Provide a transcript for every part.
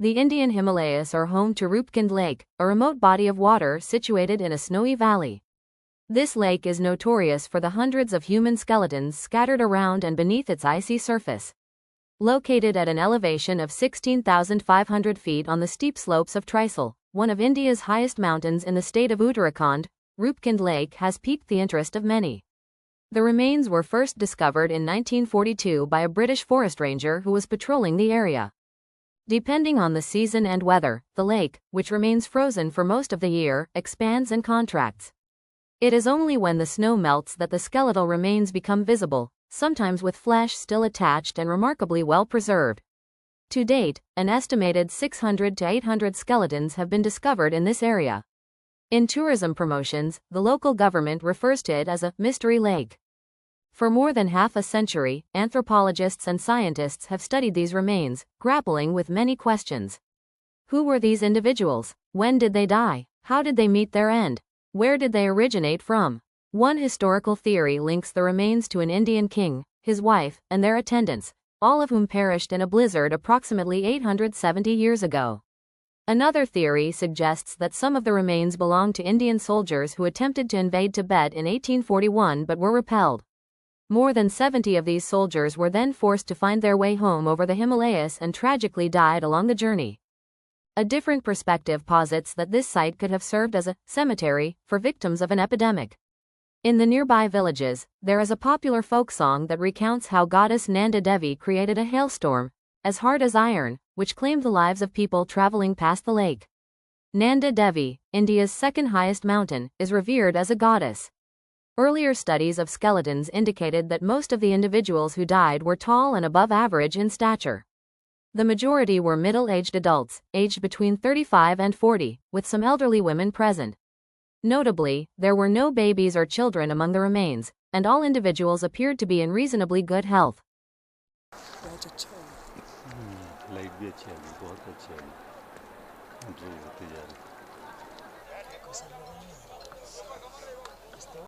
The Indian Himalayas are home to Roopkund Lake, a remote body of water situated in a snowy valley. This lake is notorious for the hundreds of human skeletons scattered around and beneath its icy surface. Located at an elevation of 16,500 feet on the steep slopes of Trisal, one of India's highest mountains in the state of Uttarakhand, Roopkund Lake has piqued the interest of many. The remains were first discovered in 1942 by a British forest ranger who was patrolling the area. Depending on the season and weather, the lake, which remains frozen for most of the year, expands and contracts. It is only when the snow melts that the skeletal remains become visible, sometimes with flesh still attached and remarkably well preserved. To date, an estimated 600 to 800 skeletons have been discovered in this area. In tourism promotions, the local government refers to it as a mystery lake. For more than half a century, anthropologists and scientists have studied these remains, grappling with many questions. Who were these individuals? When did they die? How did they meet their end? Where did they originate from? One historical theory links the remains to an Indian king, his wife, and their attendants, all of whom perished in a blizzard approximately 870 years ago. Another theory suggests that some of the remains belong to Indian soldiers who attempted to invade Tibet in 1841 but were repelled. More than 70 of these soldiers were then forced to find their way home over the Himalayas and tragically died along the journey. A different perspective posits that this site could have served as a cemetery for victims of an epidemic. In the nearby villages, there is a popular folk song that recounts how goddess Nanda Devi created a hailstorm, as hard as iron, which claimed the lives of people traveling past the lake. Nanda Devi, India's second highest mountain, is revered as a goddess. Earlier studies of skeletons indicated that most of the individuals who died were tall and above average in stature. The majority were middle-aged adults, aged between 35 and 40, with some elderly women present. Notably, there were no babies or children among the remains, and all individuals appeared to be in reasonably good health.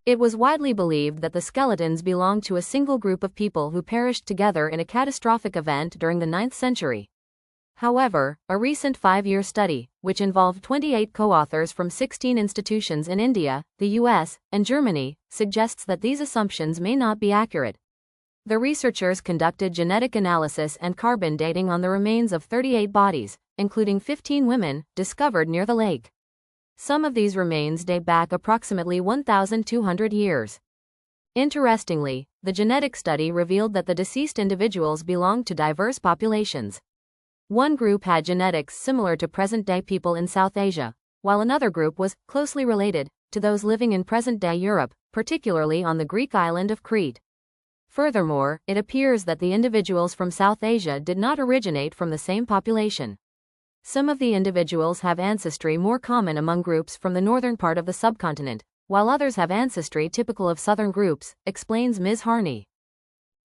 It was widely believed that the skeletons belonged to a single group of people who perished together in a catastrophic event during the 9th century. However, a recent 5-year study, which involved 28 co-authors from 16 institutions in India, the US, and Germany, suggests that these assumptions may not be accurate. The researchers conducted genetic analysis and carbon dating on the remains of 38 bodies, including 15 women, discovered near the lake. Some of these remains date back approximately 1,200 years. Interestingly, the genetic study revealed that the deceased individuals belonged to diverse populations. One group had genetics similar to present-day people in South Asia, while another group was closely related to those living in present-day Europe, particularly on the Greek island of Crete. Furthermore, it appears that the individuals from South Asia did not originate from the same population. Some of the individuals have ancestry more common among groups from the northern part of the subcontinent, while others have ancestry typical of southern groups, explains Ms. Harney.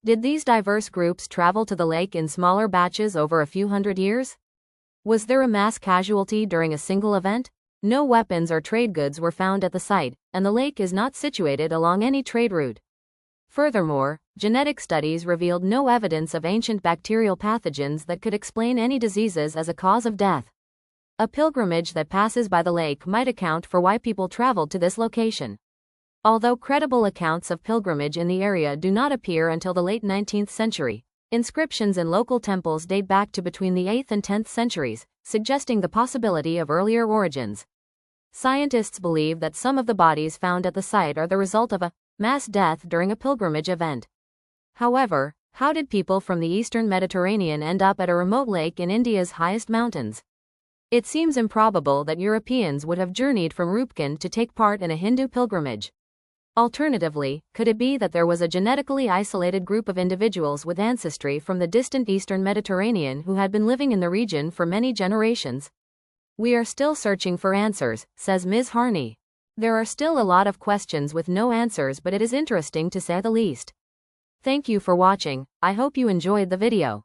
Did these diverse groups travel to the lake in smaller batches over a few hundred years? Was there a mass casualty during a single event? No weapons or trade goods were found at the site, and the lake is not situated along any trade route. Furthermore, genetic studies revealed no evidence of ancient bacterial pathogens that could explain any diseases as a cause of death. A pilgrimage that passes by the lake might account for why people traveled to this location. Although credible accounts of pilgrimage in the area do not appear until the late 19th century, inscriptions in local temples date back to between the 8th and 10th centuries, suggesting the possibility of earlier origins. Scientists believe that some of the bodies found at the site are the result of a mass death during a pilgrimage event. However, how did people from the eastern Mediterranean end up at a remote lake in India's highest mountains? It seems improbable that Europeans would have journeyed from Roopkund to take part in a Hindu pilgrimage. Alternatively, could it be that there was a genetically isolated group of individuals with ancestry from the distant eastern Mediterranean who had been living in the region for many generations? We are still searching for answers, says Ms. Harney. There are still a lot of questions with no answers, but it is interesting to say the least. Thank you for watching. I hope you enjoyed the video.